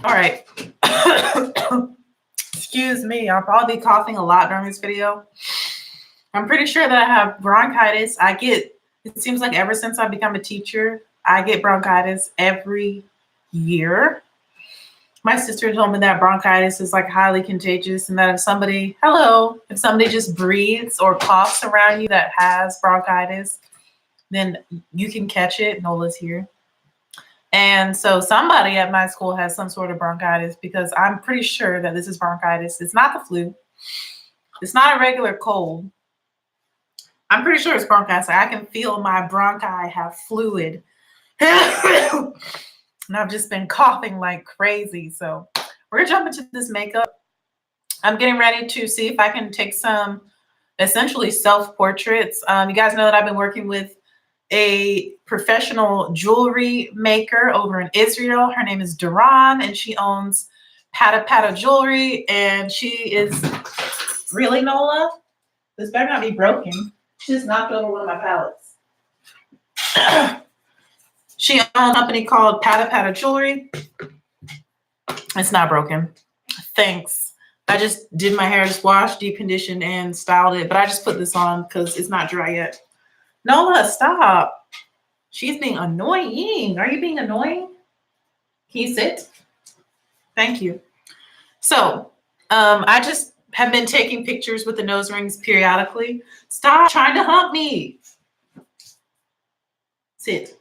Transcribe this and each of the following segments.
All right. Excuse me. I'll probably be coughing a lot during this video. I'm pretty sure that I have bronchitis. It seems like ever since I become a teacher, I get bronchitis every year. My sister told me that bronchitis is like highly contagious and that if somebody just breathes or coughs around you that has bronchitis, then you can catch it. Nola's here. And so somebody at my school has some sort of bronchitis because I'm pretty sure that this is bronchitis. It's not the flu. It's not a regular cold. I'm pretty sure it's bronchitis. I can feel my bronchi have fluid. And I've just been coughing like crazy. So we're going to jump into this makeup. I'm getting ready to see if I can take some essentially self-portraits. You guys know that I've been working with a professional jewelry maker over in Israel. Her name is Duran, and she owns Pata Pata Jewelry. And she is really, Nola? This better not be broken. She just knocked over one of my palettes. She owns a company called Pata Pata Jewelry. It's not broken. Thanks. I just did my hair, just washed, deep conditioned, and styled it. But I just put this on because it's not dry yet. Nola, stop. She's being annoying. Are you being annoying? Can you sit? Thank you. So I just have been taking pictures with the nose rings periodically. Stop trying to hump me. Sit.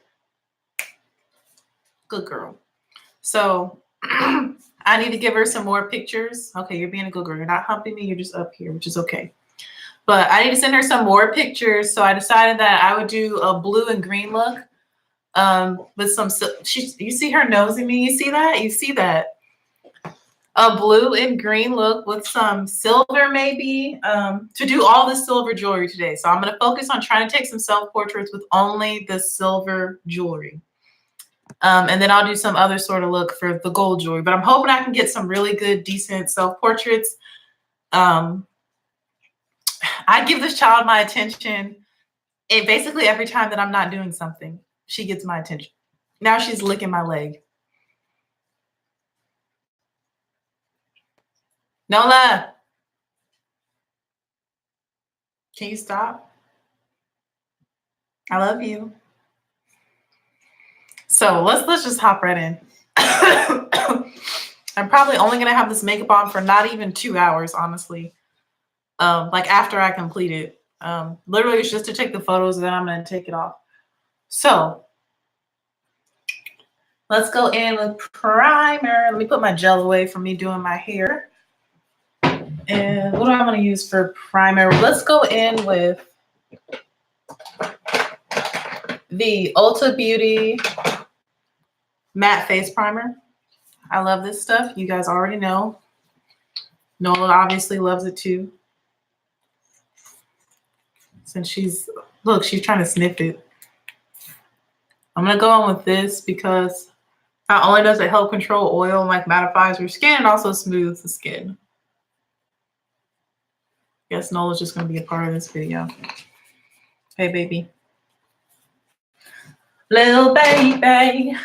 Good girl. So I need to give her some more pictures. Okay, you're being a good girl. You're not humping me. You're just up here, which is okay. But I need to send her some more pictures. So I decided that I would do a blue and green look with some, you see her nosing me? You see that? You see that? A blue and green look with some silver maybe to do all the silver jewelry today. So I'm going to focus on trying to take some self-portraits with only the silver jewelry. And then I'll do some other sort of look for the gold jewelry. But I'm hoping I can get some really good, decent self-portraits. I give this child my attention. And basically every time that I'm not doing something, she gets my attention. Now she's licking my leg. Nola, can you stop? I love you. So let's just hop right in. I'm probably only gonna have this makeup on for not even 2 hours, honestly. Like after I complete it. Literally it's just to take the photos and then I'm gonna take it off. So let's go in with primer. Let me put my gel away from me doing my hair. And what do I want to use for primer? Let's go in with the Ulta Beauty Matte Face Primer. I love this stuff. You guys already know. Nola obviously loves it too. Since she's trying to sniff it. I'm going to go on with this because not only does it help control oil and like mattifies your skin, it also smooths the skin. Guess Nola's just going to be a part of this video. Hey, baby. Little baby.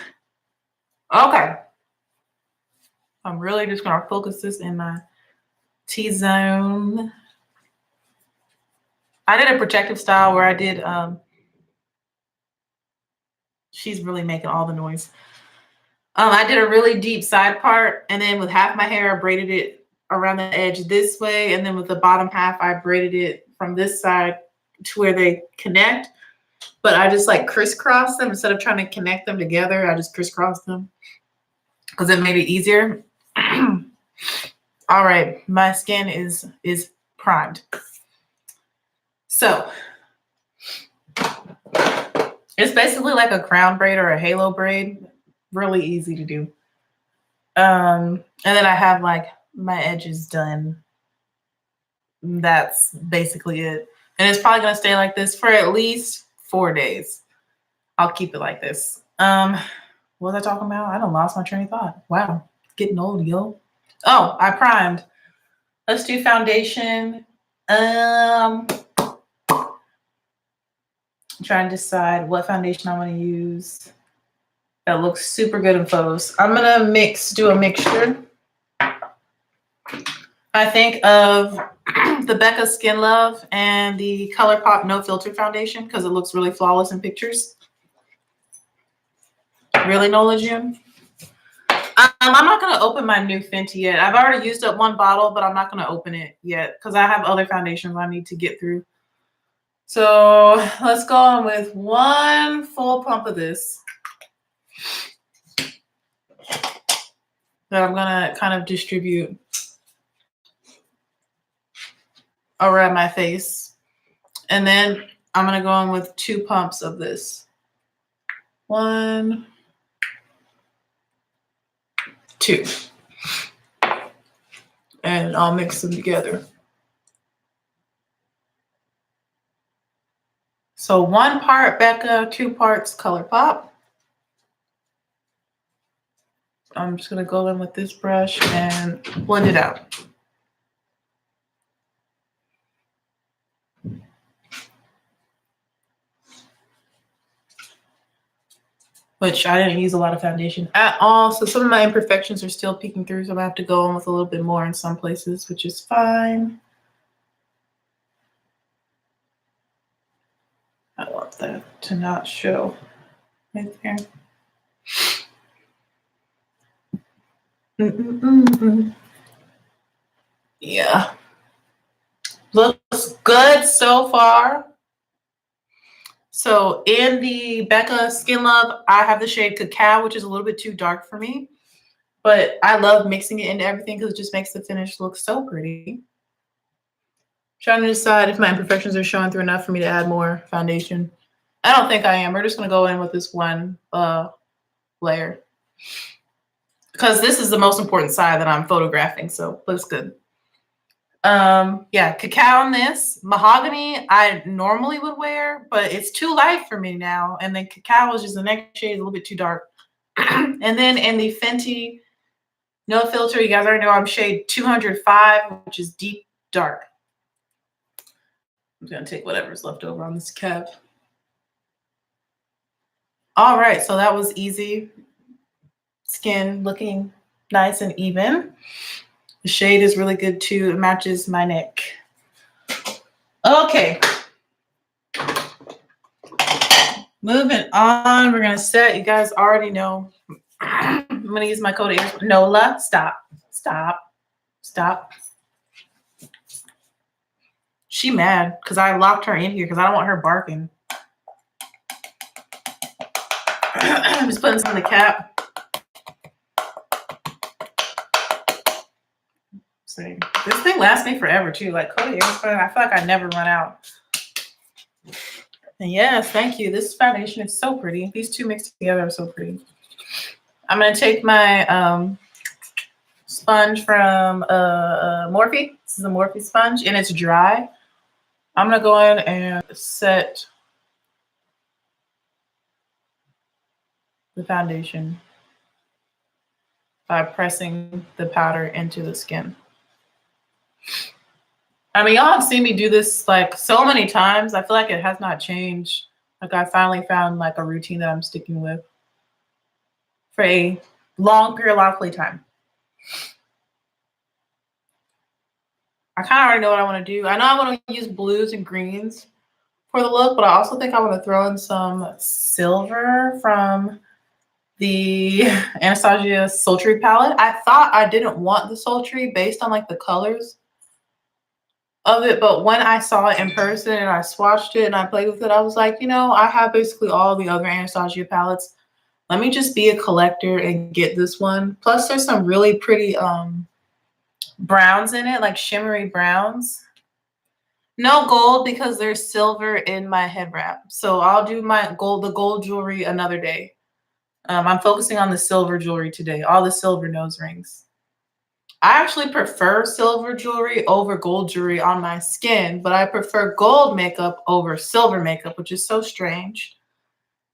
Okay. I'm really just going to focus this in my T-zone. I did a protective style where I did, she's really making all the noise. I did a really deep side part, and then with half my hair, I braided it around the edge this way, and then with the bottom half, I braided it from this side to where they connect. But I just like crisscross them instead of trying to connect them together. I just crisscross them because it made it easier. All right, my skin is primed. So it's basically like a crown braid or a halo braid. Really easy to do. And then I have like my edges done. That's basically it. And it's probably going to stay like this for at least 4 days. I'll keep it like this. What was I talking about? I done lost my train of thought. Wow. Getting old, yo. Oh, I primed. Let's do foundation. I'm trying to decide what foundation I want to use that looks super good in photos. I'm gonna do a mixture. I think of the Becca Skin Love and the ColourPop No Filter foundation because it looks really flawless in pictures. Really, Nola June? I'm not going to open my new Fenty yet. I've already used up one bottle, but I'm not going to open it yet because I have other foundations I need to get through. So let's go on with one full pump of this that I'm going to kind of distribute around my face. And then I'm going to go on with 2 pumps of this. 1, 2. And I'll mix them together. So 1 part Becca, 2 parts ColourPop. I'm just going to go in with this brush and blend it out. Which I didn't use a lot of foundation at all. So some of my imperfections are still peeking through. So I'm going to have to go in with a little bit more in some places, which is fine. I want that to not show right there. Yeah. Looks good so far. So in the Becca Skin Love, I have the shade Cacao, which is a little bit too dark for me. But I love mixing it into everything because it just makes the finish look so pretty. Trying to decide if my imperfections are showing through enough for me to add more foundation. I don't think I am. We're just going to go in with this one layer. Because this is the most important side that I'm photographing, so looks good. Yeah, Cacao on this. Mahogany I normally would wear, but it's too light for me now. And then Cacao is just the next shade, a little bit too dark. And then in the Fenty No Filter, you guys already know I'm shade 205, which is deep dark. I'm going to take whatever's left over on this cap. All right, so that was easy. Skin looking nice and even. The shade is really good too. It matches my neck. Okay. Moving on, we're going to set. You guys already know. I'm going to use my code NOLA. Stop. Stop. Stop. She mad because I locked her in here because I don't want her barking. I'm just putting some in the cap. See, this thing lasts me forever too. Like Cody Airspun, I feel like I never run out. And yes, thank you. This foundation is so pretty. These two mixed together are so pretty. I'm gonna take my sponge from Morphe. This is a Morphe sponge, and it's dry. I'm gonna go in and set the foundation by pressing the powder into the skin. I mean, y'all have seen me do this like so many times. I feel like it has not changed. Like I finally found like a routine that I'm sticking with for a long periodically time. I kind of already know what I want to do. I know I want to use blues and greens for the look, but I also think I want to throw in some silver from the Anastasia Sultry palette. I thought I didn't want the Sultry based on like the colors of it, but when I saw it in person and I swatched it and I played with it, I was like, you know, I have basically all the other Anastasia palettes. Let me just be a collector and get this one. Plus there's some really pretty browns in it, like shimmery browns. No gold because there's silver in my head wrap. So I'll do the gold jewelry another day. I'm focusing on the silver jewelry today, all the silver nose rings. I actually prefer silver jewelry over gold jewelry on my skin, but I prefer gold makeup over silver makeup, which is so strange.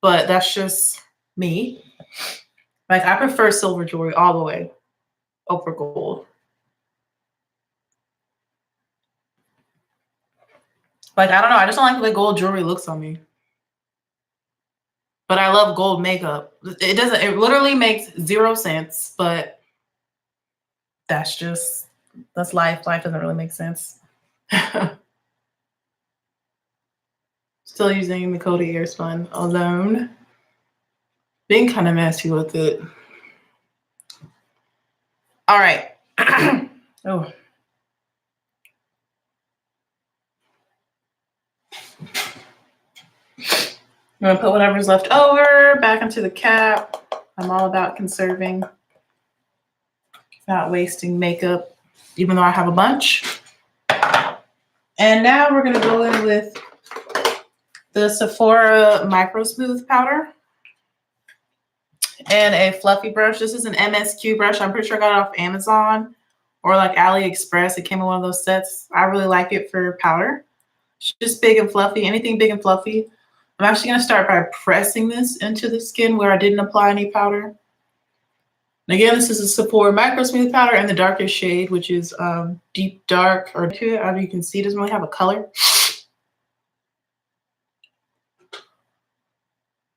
But that's just me. Like I prefer silver jewelry all the way over gold. Like, I don't know. I just don't like the way gold jewelry looks on me. but I love gold makeup. It literally makes 0 sense, but that's life. Life doesn't really make sense. Still using the Coty Airspun alone. Being kind of messy with it. All right. Oh. I'm gonna put whatever's left over back into the cap. I'm all about conserving, not wasting makeup, even though I have a bunch. And now we're gonna go in with the Sephora Micro Smooth Powder and a fluffy brush. This is an MSQ brush. I'm pretty sure I got it off Amazon or like AliExpress. It came in one of those sets. I really like it for powder. It's just big and fluffy, anything big and fluffy. I'm actually gonna start by pressing this into the skin where I didn't apply any powder. And again, this is a Sephora Micro Smooth Powder in the darkest shade, which is deep dark, or to it, as you can see, it doesn't really have a color.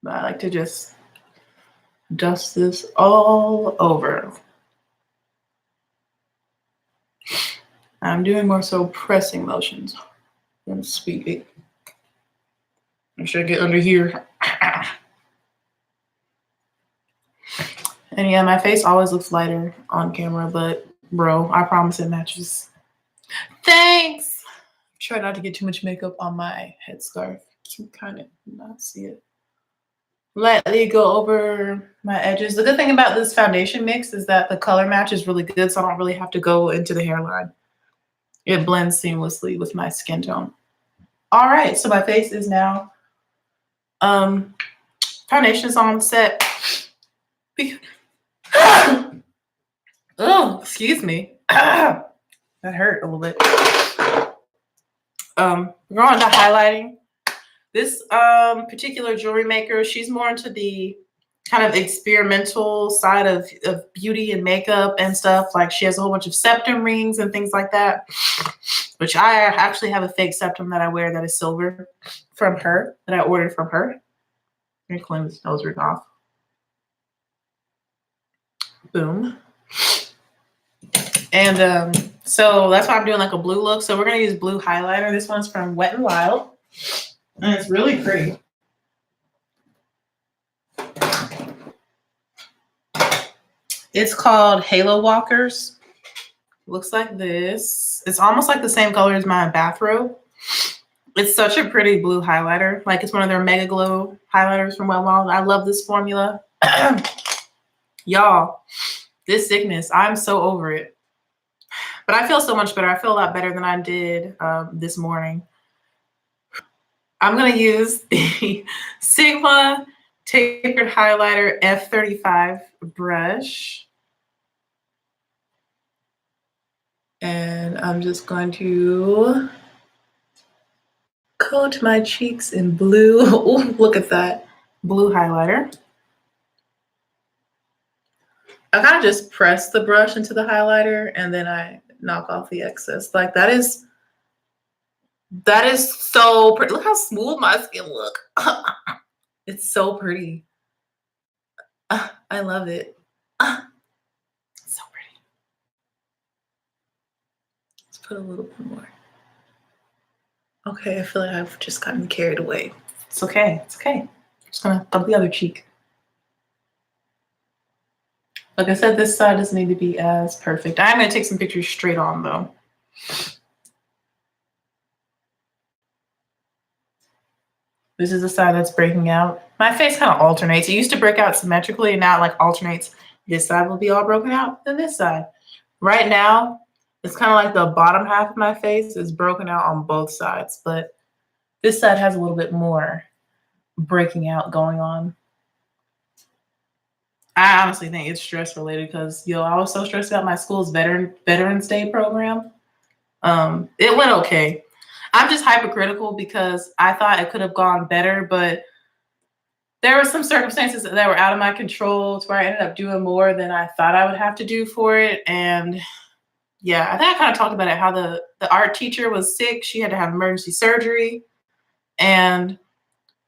But I like to just dust this all over. I'm doing more so pressing motions than sweeping. Make sure I get under here. And yeah, my face always looks lighter on camera, but bro, I promise it matches. Thanks. Try not to get too much makeup on my headscarf. You can kind of not see it. Lightly go over my edges. The good thing about this foundation mix is that the color match is really good, so I don't really have to go into the hairline. It blends seamlessly with my skin tone. All right, so my face is now foundation is on set. Oh, excuse me. That hurt a little bit. We're on to highlighting. This particular jewelry maker, she's more into the kind of experimental side of beauty and makeup and stuff. Like she has a whole bunch of septum rings and things like that, which I actually have a fake septum that I wear that is silver from her, that I ordered from her. Let me clean this nose ring off. Boom. And so that's why I'm doing like a blue look. So we're going to use blue highlighter. This one's from Wet n Wild. And it's really pretty. It's called Halo Walkers. Looks like this. It's almost like the same color as my bathrobe. It's such a pretty blue highlighter. Like it's one of their Mega Glow highlighters from Wet n Wild. I love this formula. Y'all, this sickness, I'm so over it. But I feel so much better. I feel a lot better than I did this morning. I'm going to use the Sigma Tapered Highlighter F35 brush. And I'm just going to coat my cheeks in blue. Ooh, look at that. Blue highlighter. I kind of just press the brush into the highlighter and then I knock off the excess. Like that is so pretty. Look how smooth my skin look. It's so pretty. I love it. So pretty. Let's put a little bit more. Okay, I feel like I've just gotten carried away. It's okay. It's okay. I'm just gonna thump the other cheek. Like I said, this side doesn't need to be as perfect. I'm gonna take some pictures straight on though. This is the side that's breaking out. My face kind of alternates. It used to break out symmetrically and now it like alternates. This side will be all broken out, then this side. Right now, it's kind of like the bottom half of my face is broken out on both sides, but this side has a little bit more breaking out going on. I honestly think it's stress related because I was so stressed about my school's Veterans Day program. It went okay. I'm just hypercritical because I thought it could have gone better, but there were some circumstances that were out of my control to where I ended up doing more than I thought I would have to do for it. And yeah, I think I kind of talked about it, how the art teacher was sick. She had to have emergency surgery. And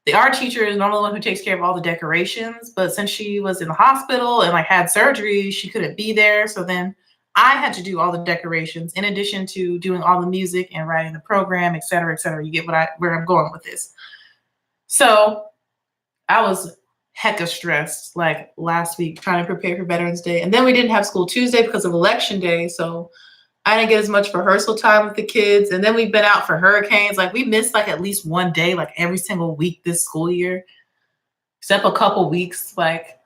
the art teacher is normally the one who takes care of all the decorations, but since she was in the hospital and like had surgery, she couldn't be there. So then I had to do all the decorations in addition to doing all the music and writing the program, et cetera, et cetera. You get where I'm going with this. So I was hecka stressed like last week trying to prepare for Veterans Day. And then we didn't have school Tuesday because of Election Day. So I didn't get as much rehearsal time with the kids. And then we've been out for hurricanes. Like we missed like at least one day, like every single week this school year, except a couple weeks. Like,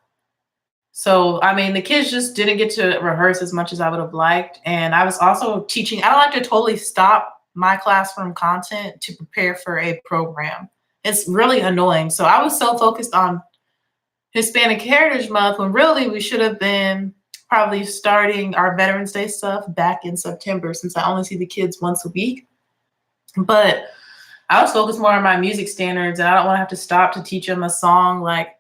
so, I mean, the kids just didn't get to rehearse as much as I would have liked. And I was also teaching. I don't like to totally stop my classroom content to prepare for a program. It's really annoying. So I was so focused on Hispanic Heritage Month when really we should have been probably starting our Veterans Day stuff back in September, since I only see the kids once a week. But I was focused more on my music standards, and I don't want to have to stop to teach them a song. Like,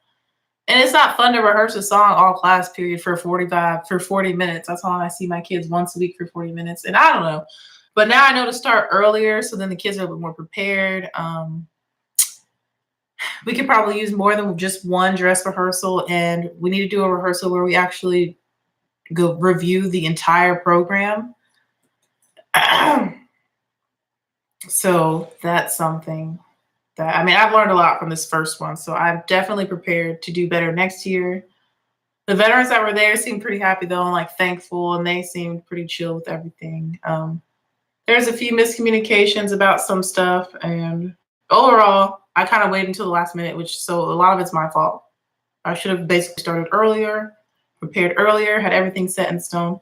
and it's not fun to rehearse a song all class period for 40 minutes. That's all I see my kids once a week for 40 minutes. And I don't know. But now I know to start earlier, so then the kids are a bit more prepared. We could probably use more than just one dress rehearsal, and we need to do a rehearsal where we actually go review the entire program. So that's something that, I mean, I've learned a lot from this first one, so I'm definitely prepared to do better next year. The veterans that were there seemed pretty happy though, and like thankful, and they seemed pretty chill with everything. There's a few miscommunications about some stuff, and overall, I kind of waited until the last minute, so a lot of it's my fault. I should have basically started earlier, prepared earlier, had everything set in stone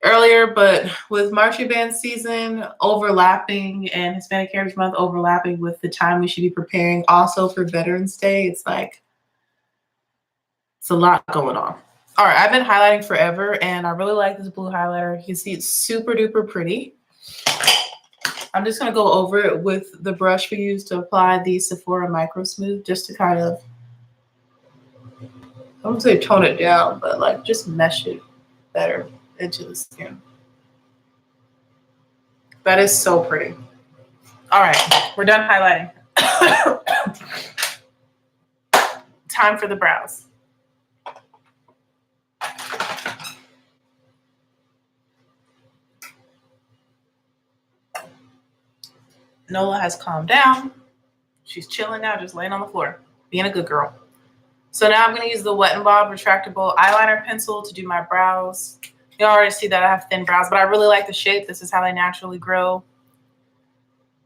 earlier. But with marching band season overlapping and Hispanic Heritage Month overlapping with the time we should be preparing also for Veterans Day, it's like, it's a lot going on. All right, I've been highlighting forever, and I really like this blue highlighter. You can see it's super duper pretty. I'm just going to go over it with the brush we use to apply the Sephora Micro Smooth, just to kind of, I won't say tone it down, but like just mesh it better into the skin. That is so pretty. All right, we're done highlighting. Time for the brows. Nola has calmed down. She's chilling now, just laying on the floor, being a good girl. So now I'm going to use the Wet n Wild retractable eyeliner pencil to do my brows. You already see that I have thin brows, but I really like the shape. This is how they naturally grow.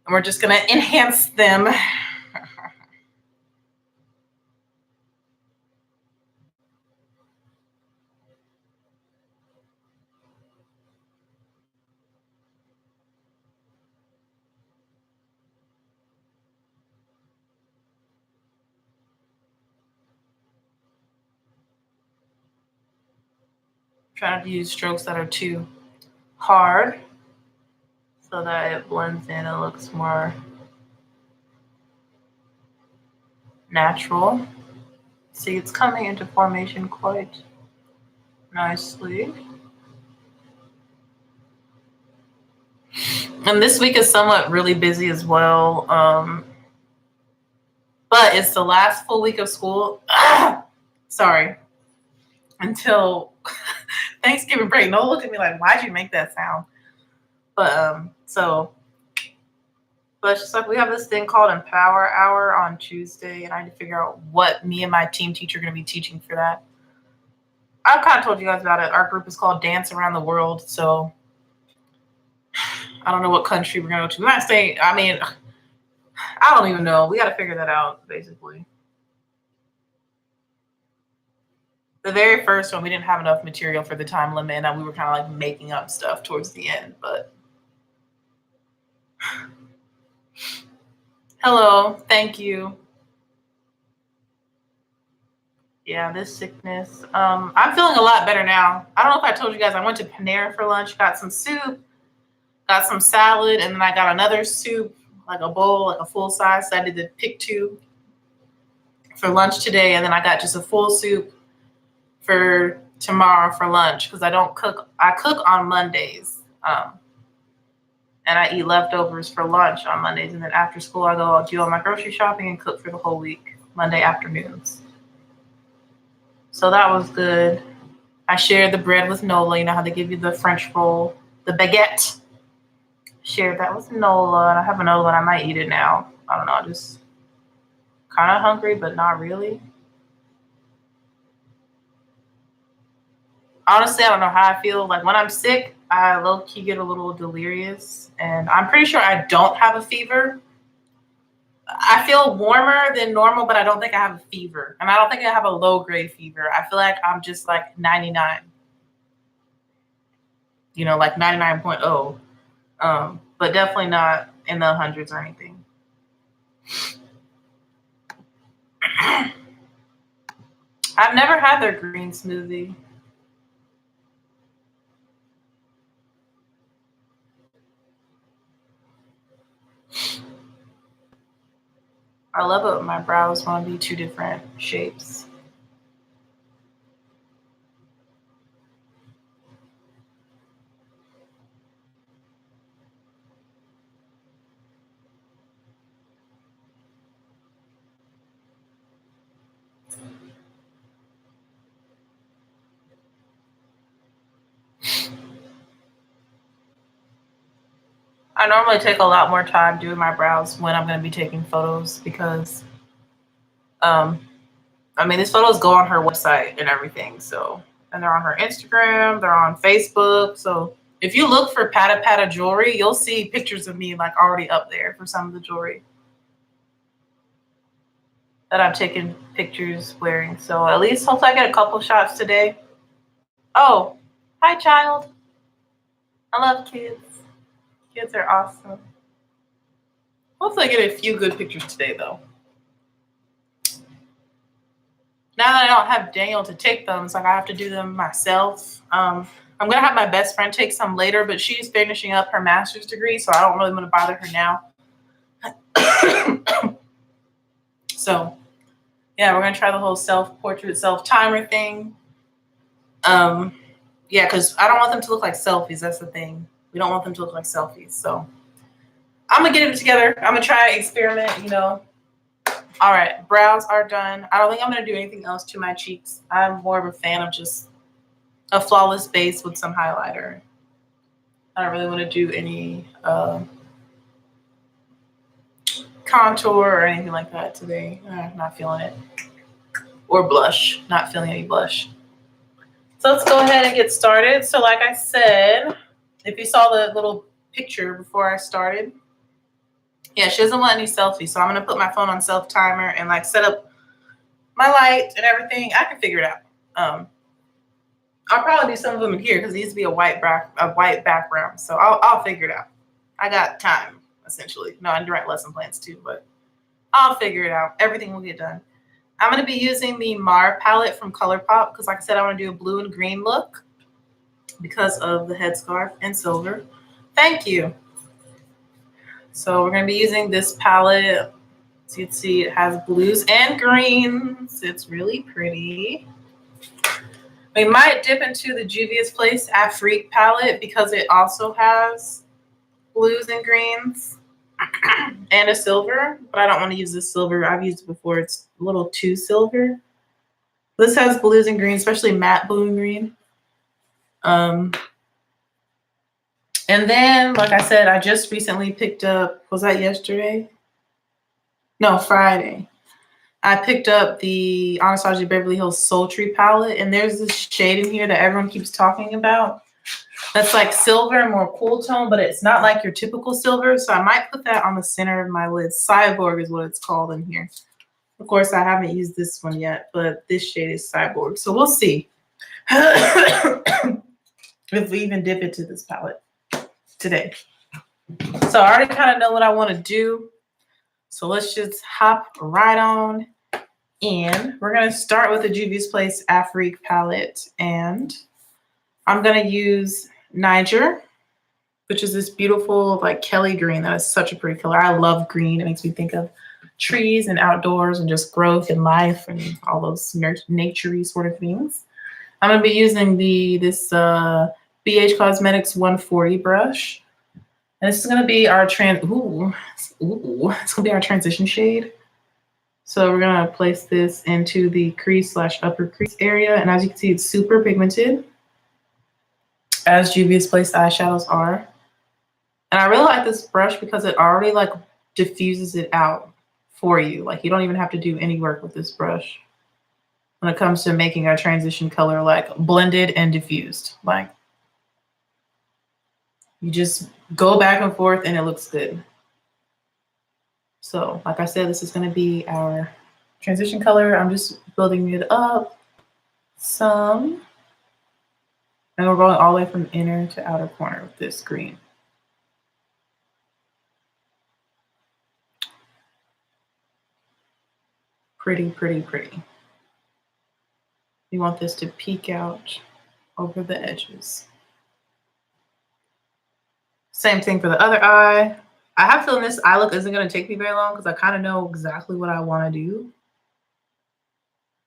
And we're just going to enhance them. Trying to use strokes that are too hard so that it blends in and looks more natural. See, it's coming into formation quite nicely. And this week is somewhat really busy as well. But it's the last full week of school. Sorry. Until Thanksgiving break. No, look at me like, why'd you make that sound? But but it's just like we have this thing called Empower Hour on Tuesday, and I need to figure out what me and my team teacher are going to be teaching for that. I've kind of told you guys about it. Our group is called Dance Around the World, so I don't know what country we're going to go to. We might say, I mean, I don't even know. We got to figure that out, basically. The very first one, we didn't have enough material for the time limit, and we were kind of like making up stuff towards the end, but hello, thank you. Yeah, this sickness. I'm feeling a lot better now. I don't know if I told you guys, I went to Panera for lunch, got some soup, got some salad, and then I got another soup, like a bowl, like a full size. So I did the pick two for lunch today, and then I got just a full soup for tomorrow for lunch because I don't cook. I cook on Mondays. and I eat leftovers for lunch on Mondays. And then after school, I go do all my grocery shopping and cook for the whole week, Monday afternoons. So that was good. I shared the bread with Nola. You know how they give you the French roll, the baguette. Shared that with Nola, and I have another one. I might eat it now. I don't know, just kind of hungry, but not really. Honestly, I don't know how I feel. Like when I'm sick, I low-key get a little delirious, and I'm pretty sure I don't have a fever. I feel warmer than normal, but I don't think I have a fever. And I don't think I have a low-grade fever. I feel like I'm just like 99. You know, like 99.0. But definitely not in the hundreds or anything. I've never had their green smoothie. I love it when my brows want to be two different shapes. I normally take a lot more time doing my brows when I'm going to be taking photos because, I mean, these photos go on her website and everything. So, and they're on her Instagram, they're on Facebook. So if you look for Pata Pata jewelry, you'll see pictures of me like already up there for some of the jewelry that I've taken pictures wearing. So at least hopefully I get a couple shots today. Oh, hi, child. I love kids. Kids are awesome. Hopefully I get a few good pictures today, though. Now that I don't have Daniel to take them, it's like I have to do them myself. I'm going to have my best friend take some later, but she's finishing up her master's degree, so I don't really want to bother her now. So, yeah, we're going to try the whole self-portrait, self-timer thing. Yeah, because I don't want them to look like selfies. That's the thing. We don't want them to look like selfies. So I'm going to get it together. I'm going to try experiment, you know. All right, brows are done. I don't think I'm going to do anything else to my cheeks. I'm more of a fan of just a flawless base with some highlighter. I don't really want to do any contour or anything like that today. Not feeling it. Or blush. Not feeling any blush. So let's go ahead and get started. So like I said, if you saw the little picture before I started, yeah, she doesn't want any selfies. So I'm going to put my phone on self-timer and like set up my light and everything. I can figure it out. I'll probably do some of them in here because it needs to be a white background. So I'll figure it out. I got time, essentially. No, and direct lesson plans too, but I'll figure it out. Everything will get done. I'm going to be using the Mar palette from ColourPop because like I said, I want to do a blue and green look because of the headscarf and silver. Thank you. So we're going to be using this palette. So you can see it has blues and greens. It's really pretty. We might dip into the Juvia's Place Afrique palette because it also has blues and greens and a silver, but I don't want to use this silver. I've used it before. It's a little too silver. This has blues and greens, especially matte blue and green. And then, like I said, I just recently picked up, was that yesterday? No, Friday. I picked up the Anastasia Beverly Hills Sultry palette, and there's this shade in here that everyone keeps talking about. That's like silver and more cool tone, but it's not like your typical silver. So I might put that on the center of my lid. Cyborg is what it's called in here. Of course, I haven't used this one yet, but this shade is Cyborg. So we'll see if we even dip into this palette today. So I already kind of know what I want to do. So let's just hop right on in. We're going to start with the Juvia's Place Afrique palette. And I'm going to use Niger, which is this beautiful like Kelly green that is such a pretty color. I love green. It makes me think of trees and outdoors and just growth and life and all those nature-y sort of things. I'm going to be using this BH Cosmetics 140 brush. And this is gonna be our it's gonna be our transition shade. So we're gonna place this into the crease / upper crease area. And as you can see, it's super pigmented, as Juvia's Place eyeshadows are. And I really like this brush because it already like diffuses it out for you. Like you don't even have to do any work with this brush when it comes to making our transition color like blended and diffused. Like you just go back and forth and it looks good. So like I said, this is going to be our transition color. I'm just building it up some. And we're going all the way from inner to outer corner with this green. Pretty, pretty, pretty. You want this to peek out over the edges. Same thing for the other eye. I have a feeling this eye look isn't going to take me very long because I kind of know exactly what I want to do.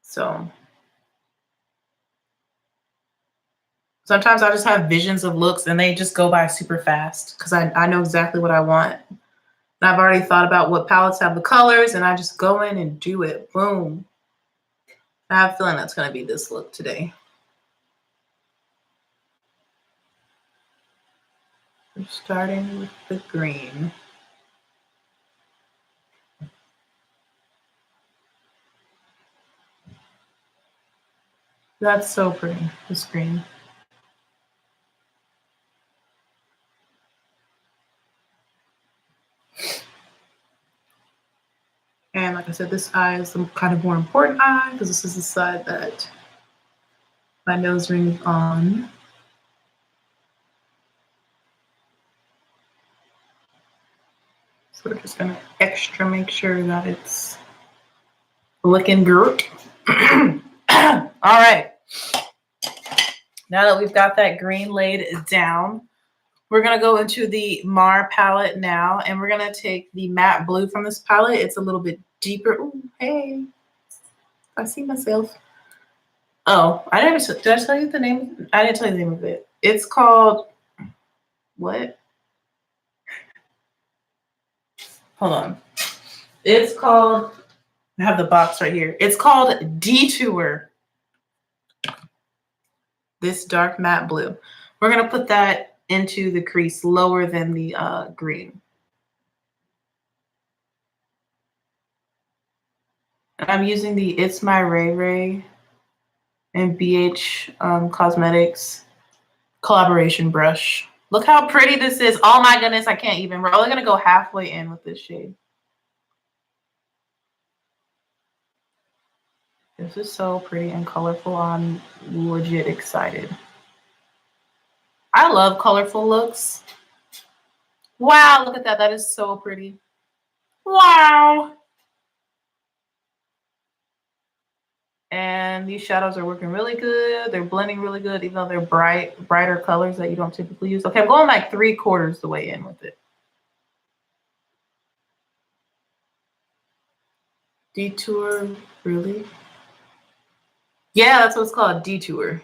So sometimes I just have visions of looks and they just go by super fast because I know exactly what I want. And I've already thought about what palettes have the colors and I just go in and do it. Boom. I have a feeling that's going to be this look today. We're starting with the green. That's so pretty, this green. And like I said, this eye is the kind of more important eye because this is the side that my nose ring is on. So we're just gonna extra make sure that it's looking good. All right. Now that we've got that green laid down, we're gonna go into the Mar palette now, and we're gonna take the matte blue from this palette. It's a little bit deeper. Ooh, hey, I see myself. Oh, did I tell you the name? I didn't tell you the name of it. It's called, what? Hold on. It's called, I have the box right here. It's called Detour. This dark matte blue. We're gonna put that into the crease lower than the green. And I'm using the It's My Ray Ray and BH Cosmetics collaboration brush. Look how pretty this is. Oh my goodness, I can't even. We're only gonna go halfway in with this shade. This is so pretty and colorful. I'm legit excited. I love colorful looks. Wow, look at that. That is so pretty. Wow. And these shadows are working really good. They're blending really good, even though they're brighter colors that you don't typically use. Okay, I'm going like 3/4 the way in with it. Detour, really? Yeah, that's what it's called, Detour.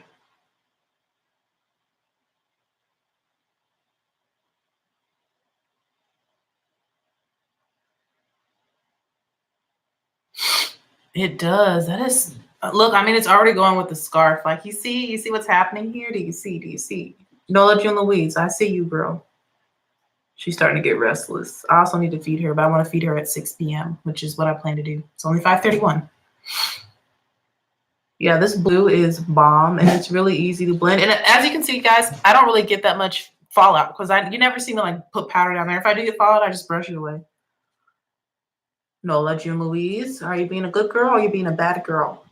It does. That is, look, I mean, it's already going with the scarf. Like, you see what's happening here? Do you see? Nola June Louise, I see you, girl. She's starting to get restless. I also need to feed her, but I want to feed her at 6 p.m., which is what I plan to do. It's only 5:31. Yeah, this blue is bomb, and it's really easy to blend. And as you can see, guys, I don't really get that much fallout because you never see me like put powder down there. If I do get fallout, I just brush it away. Nola June Louise, are you being a good girl or are you being a bad girl?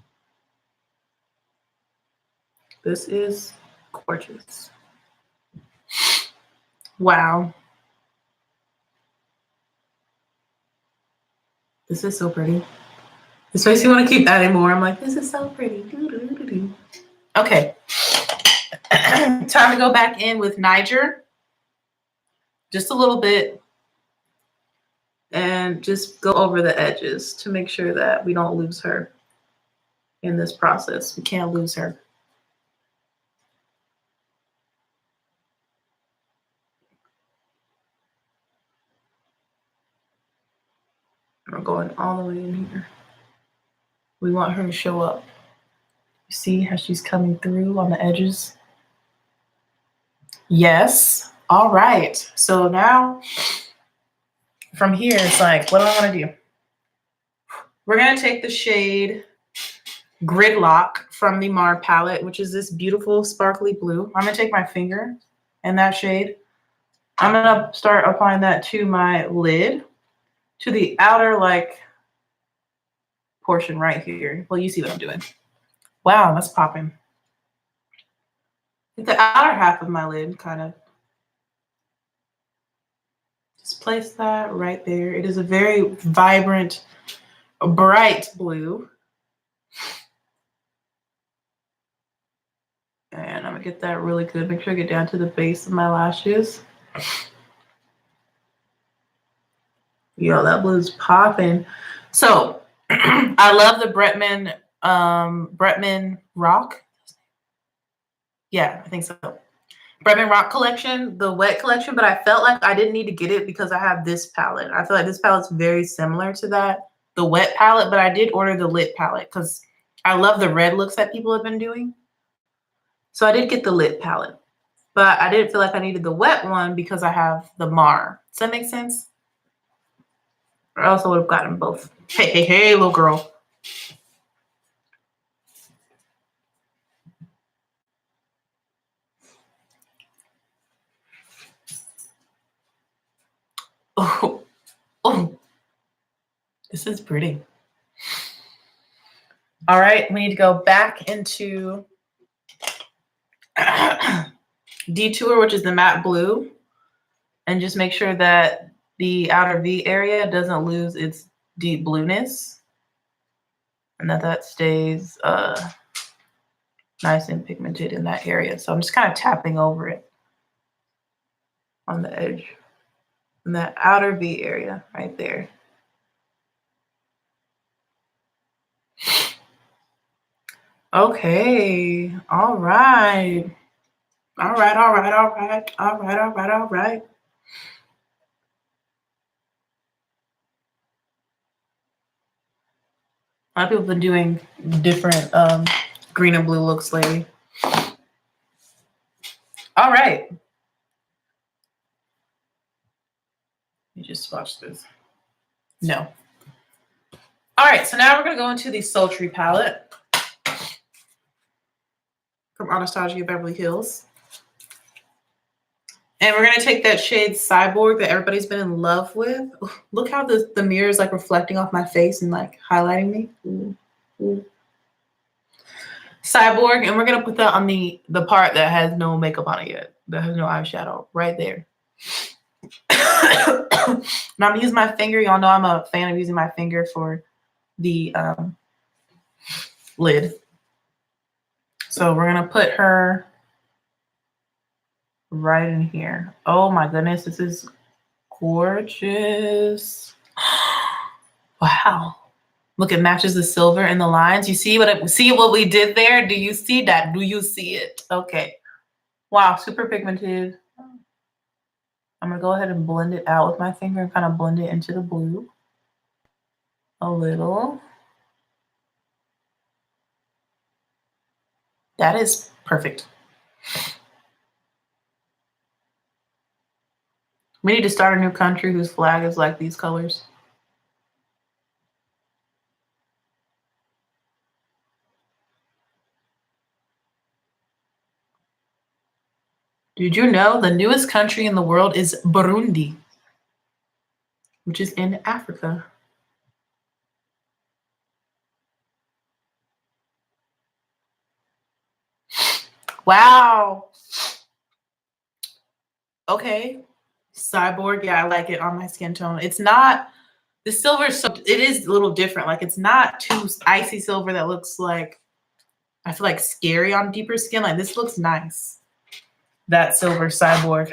This is gorgeous. Wow. This is so pretty. This makes me want to keep adding more. I'm like, this is so pretty. Okay. Time to go back in with Niger. Just a little bit. And just go over the edges to make sure that we don't lose her in this process. We can't lose her. going all the way in here. We want her to show up. See how she's coming through on the edges? Yes. All right. So now from here, it's like, what do I want to do? We're going to take the shade Gridlock from the Mar palette, which is this beautiful sparkly blue. I'm going to take my finger in that shade. I'm going to start applying that to my lid, to the outer like portion right here. Well, you see what I'm doing. Wow, that's popping. The outer half of my lid, kind of. Just place that right there. It is a very vibrant, bright blue. And I'm gonna get that really good. Make sure I get down to the base of my lashes. Yo, that blue's popping. So I love the Bretman Rock. Yeah, I think so. Bretman Rock collection, the wet collection, but I felt like I didn't need to get it because I have this palette. I feel like this palette's very similar to that, the wet palette, but I did order the lit palette because I love the red looks that people have been doing. So I did get the lit palette, but I didn't feel like I needed the wet one because I have the Mar. Does that make sense? Or else I would have gotten both. Hey, hey, hey, little girl. Oh, oh, this is pretty. All right, we need to go back into Detour, which is the matte blue, and just make sure that the outer V area doesn't lose its deep blueness and that stays nice and pigmented in that area. So I'm just kind of tapping over it on the edge in that outer V area right there. Okay, all right. All right, all right, all right, all right, all right, all right. A lot of people have been doing different green and blue looks lately. All right. Let me just swatch this. No. All right, so now we're going to go into the Sultry palette from Anastasia Beverly Hills. And we're going to take that shade Cyborg that everybody's been in love with. Look how the mirror is like reflecting off my face and like highlighting me. Ooh, ooh. Cyborg, and we're going to put that on the part that has no makeup on it yet. That has no eyeshadow right there. Now I'm using my finger. Y'all know I'm a fan of using my finger for the lid. So we're going to put her right in here. Oh my goodness, this is gorgeous. Wow. Look, it matches the silver and the lines. You see what we did there? Do you see that? Do you see it? Okay. Wow, super pigmented. I'm gonna go ahead and blend it out with my finger and kind of blend it into the blue a little. That is perfect. We need to start a new country whose flag is like these colors. Did you know the newest country in the world is Burundi, which is in Africa? Wow. Okay. Cyborg, yeah, I like it on my skin tone. It's not, the silver, so it is a little different. Like it's not too icy silver that looks like, I feel like scary on deeper skin. Like this looks nice. That silver Cyborg.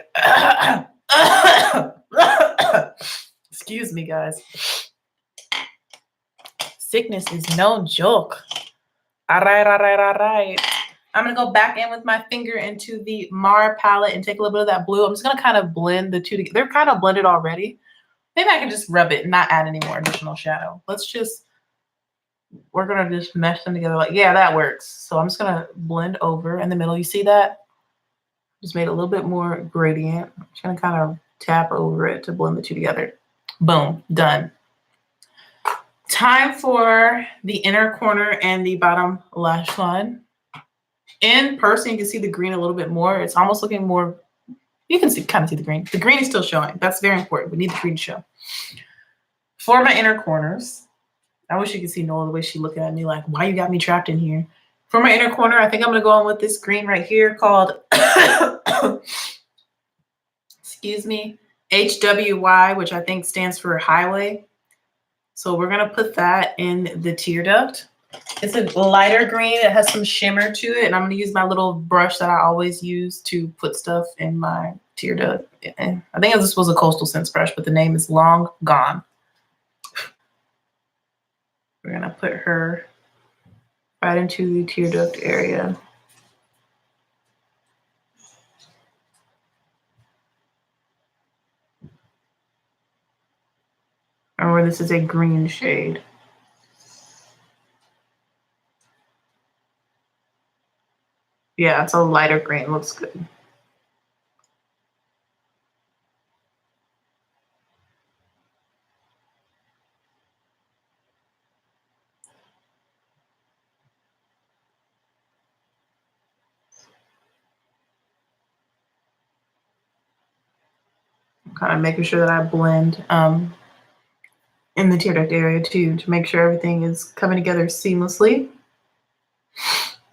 Excuse me, guys. Sickness is no joke. All right, all right, all right. I'm going to go back in with my finger into the Mar palette and take a little bit of that blue. I'm just going to kind of blend the two together. They're kind of blended already. Maybe I can just rub it and not add any more additional shadow. We're gonna just mesh them together. Like, yeah, that works. So I'm just gonna blend over in the middle. You see that? Just made a little bit more gradient. I'm just gonna kind of tap over it to blend the two together. Boom, done. Time for the inner corner and the bottom lash line. In person, you can see the green a little bit more. It's almost looking more, you can kind of see the green. The green is still showing. That's very important. We need the green to show. For my inner corners, I wish you could see Nola the way she's looking at me like, why you got me trapped in here? For my inner corner, I think I'm going to go on with this green right here called, excuse me, HWY, which I think stands for highway. So we're going to put that in the tear duct. It's a lighter green. It has some shimmer to it. And I'm going to use my little brush that I always use to put stuff in my tear duct. And I think this was a Coastal Scents brush, but the name is Long Gone. We're going to put her right into the tear duct area. Or this is a green shade. Yeah, it's a lighter green. Looks good. I'm kind of making sure that I blend in the tear duct area too, to make sure everything is coming together seamlessly.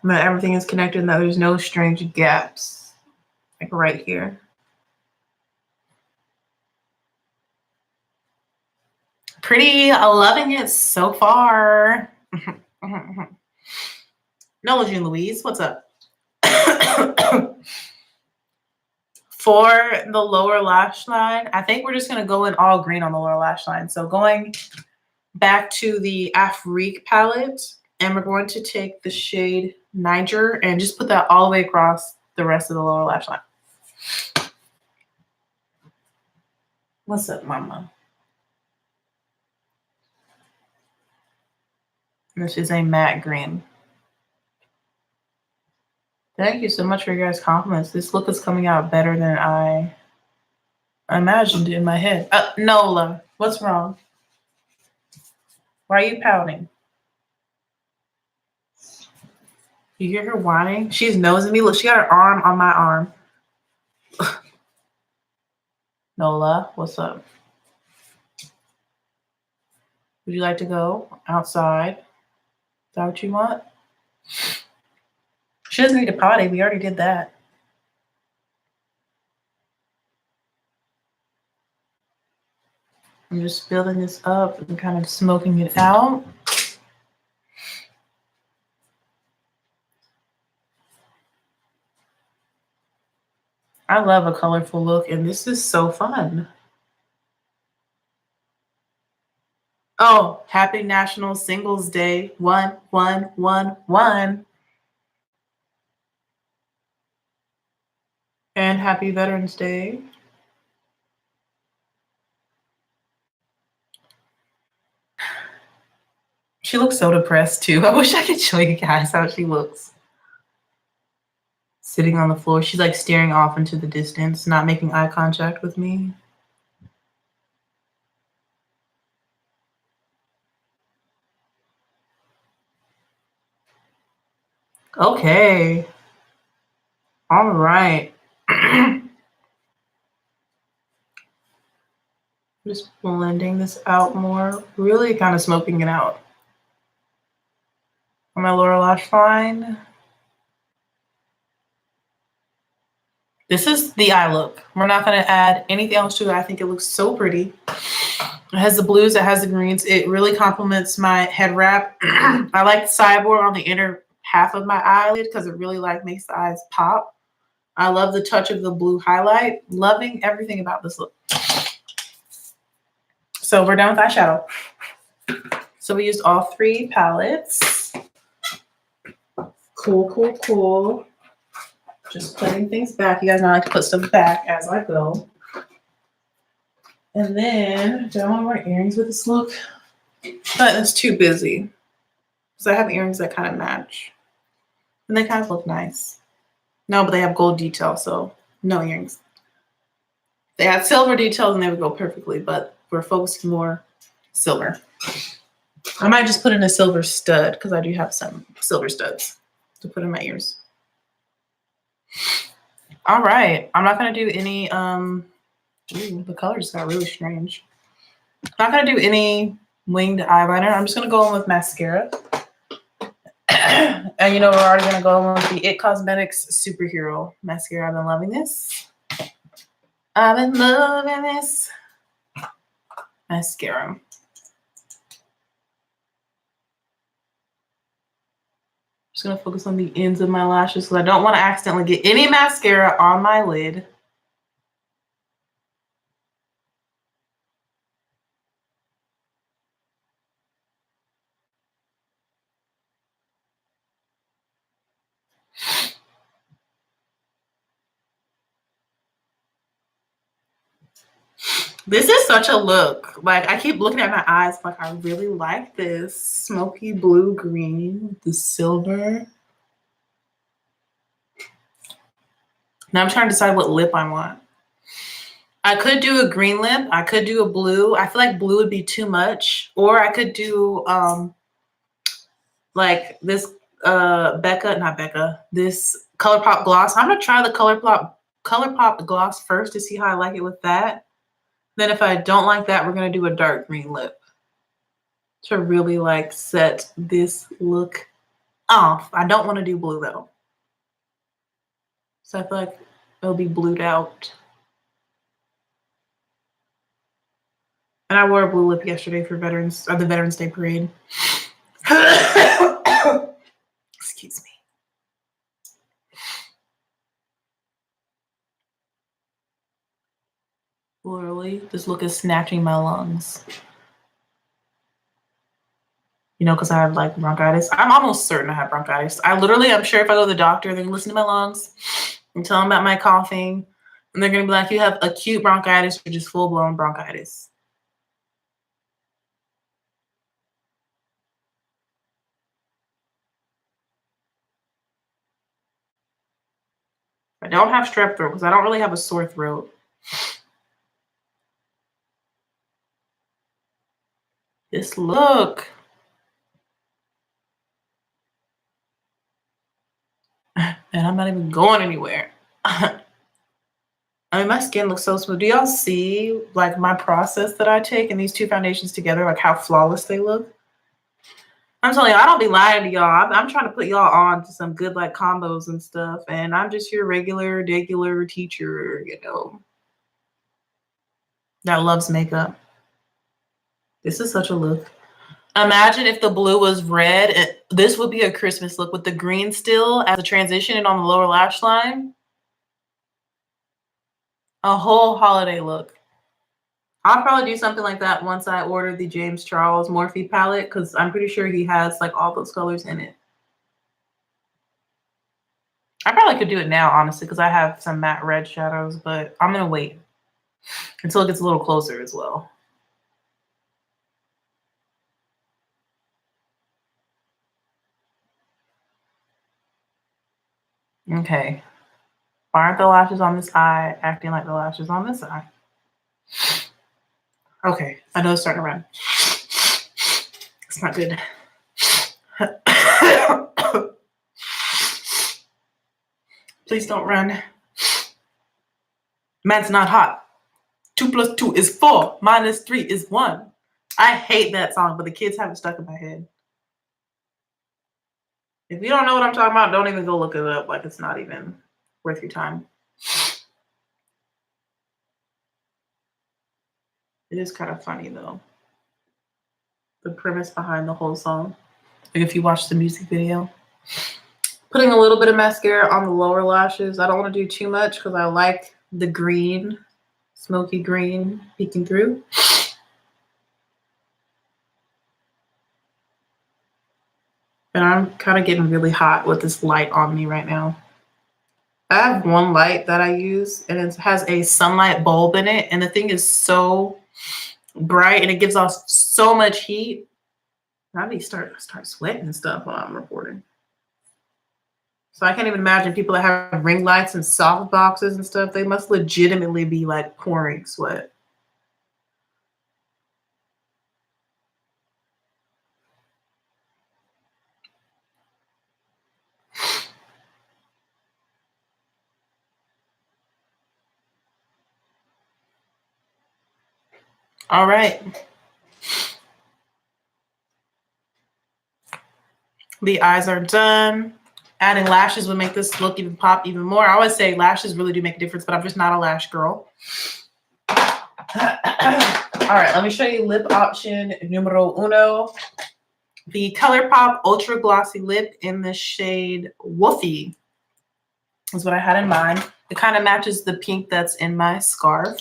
That everything is connected and that there's no strange gaps, like right here. Pretty, loving it so far. Nola Jean Louise, what's up? For the lower lash line, I think we're just going to go in all green on the lower lash line. So going back to the Afrique palette, and we're going to take the shade Niger and just put that all the way across the rest of the lower lash line. What's up, mama? This is a matte green. Thank you so much for your guys' compliments. This look is coming out better than I imagined in my head. Nola, what's wrong? Why are you pouting? You hear her whining? She's nosing me. Look, she got her arm on my arm. Nola, what's up? Would you like to go outside? Is that what you want? She doesn't need a potty. We already did that. I'm just building this up and kind of smoking it out. I love a colorful look, and this is so fun. Oh, happy National Singles Day. 1-1-1-1. And happy Veterans Day. She looks so depressed too. I wish I could show you guys how she looks. Sitting on the floor. She's like staring off into the distance, not making eye contact with me. Okay. All right. Just blending this out more. Really kind of smoking it out. On my lower lash line. This is the eye look. We're not going to add anything else to it. I think it looks so pretty. It has the blues, it has the greens. It really complements my head wrap. I like the sideboard on the inner half of my eyelid because it really like makes the eyes pop. I love the touch of the blue highlight. Loving everything about this look. So we're done with eyeshadow. So we used all three palettes. Cool, cool, cool. Just putting things back. You guys know I like to put stuff back as I go. And then, do I want to wear earrings with this look? But it's too busy. So I have earrings that kind of match. And they kind of look nice. No, but they have gold detail, so no earrings. They had silver details and they would go perfectly, but we're focused more silver. I might just put in a silver stud because I do have some silver studs to put in my ears. All right. I'm not going to do any, the colors got really strange. I'm not going to do any winged eyeliner. I'm just going to go in with mascara. And you know, we're already going to go in with the It Cosmetics Superhero Mascara. I've been loving this. I've been loving this mascara. Just going to focus on the ends of my lashes because I don't want to accidentally get any mascara on my lid. This is such a look. Like, I keep looking at my eyes like, I really like this smoky blue green with the silver. Now I'm trying to decide what lip I want. I could do a green lip. I could do a blue. I feel like blue would be too much. Or I could do like this this ColourPop gloss. I'm gonna try the ColourPop gloss first to see how I like it with that. Then if I don't like that, we're going to do a dark green lip to really like set this look off. I don't want to do blue though. So I feel like it'll be blued out. And I wore a blue lip yesterday for the Veterans Day parade. Excuse me. Literally, this look is snatching my lungs. You know, because I have like bronchitis. I'm almost certain I have bronchitis. I'm sure if I go to the doctor, they're gonna listen to my lungs and tell them about my coughing. And they're gonna be like, you have acute bronchitis or just full-blown bronchitis. I don't have strep throat because I don't really have a sore throat. This look. And I'm not even going anywhere. I mean, my skin looks so smooth. Do y'all see like my process that I take in these two foundations together, like how flawless they look? I'm telling you, I don't be lying to y'all. I'm trying to put y'all on to some good like combos and stuff. And I'm just your regular teacher, you know, that loves makeup. This is such a look. Imagine if the blue was red. This would be a Christmas look with the green still as a transition and on the lower lash line. A whole holiday look. I'll probably do something like that once I order the James Charles Morphe palette because I'm pretty sure he has like all those colors in it. I probably could do it now, honestly, because I have some matte red shadows, but I'm going to wait until it gets a little closer as well. Okay. Why aren't the lashes on this eye acting like the lashes on this eye? Okay, I know it's starting to run. It's not good. Please don't run. Man's not hot. 2 + 2 is 4. -3 is 1. I hate that song, but the kids have it stuck in my head. If you don't know what I'm talking about, don't even go look it up. Like, it's not even worth your time. It is kind of funny, though. The premise behind the whole song. Like, if you watch the music video. Putting a little bit of mascara on the lower lashes. I don't want to do too much because I like the green, smoky green peeking through. And I'm kind of getting really hot with this light on me right now. I have one light that I use and it has a sunlight bulb in it. And the thing is so bright and it gives off so much heat. I need to start sweating and stuff while I'm recording. So I can't even imagine people that have ring lights and soft boxes and stuff. They must legitimately be like pouring sweat. All right. The eyes are done. Adding lashes would make this look even pop even more. I always say lashes really do make a difference, but I'm just not a lash girl. All right, let me show you lip option numero uno. The ColourPop Ultra Glossy Lip in the shade Woofy is what I had in mind. It kind of matches the pink that's in my scarf.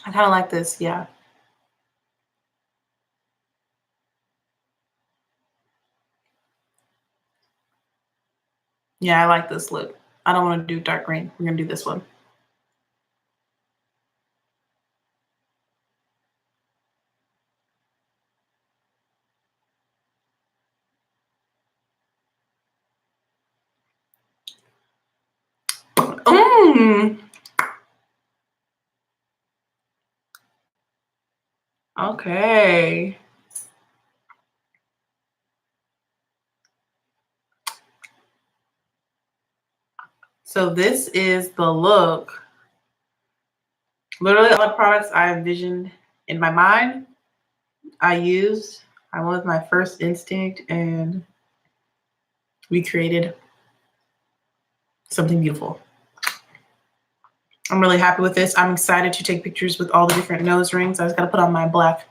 I kind of like this, yeah. Yeah, I like this look. I don't want to do dark green. We're going to do this one. Okay. So this is the look. Literally all the products I envisioned in my mind, I used. I went with my first instinct and we created something beautiful. I'm really happy with this. I'm excited to take pictures with all the different nose rings. I just got to put on my black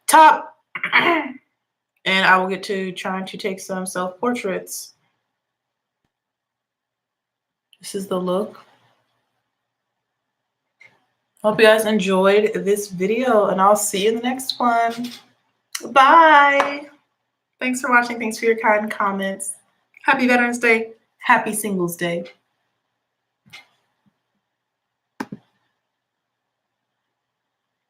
top and I will get to trying to take some self-portraits. This is the look. Hope you guys enjoyed this video and I'll see you in the next one. Bye. Thanks for watching. Thanks for your kind comments. Happy Veterans Day. Happy Singles Day.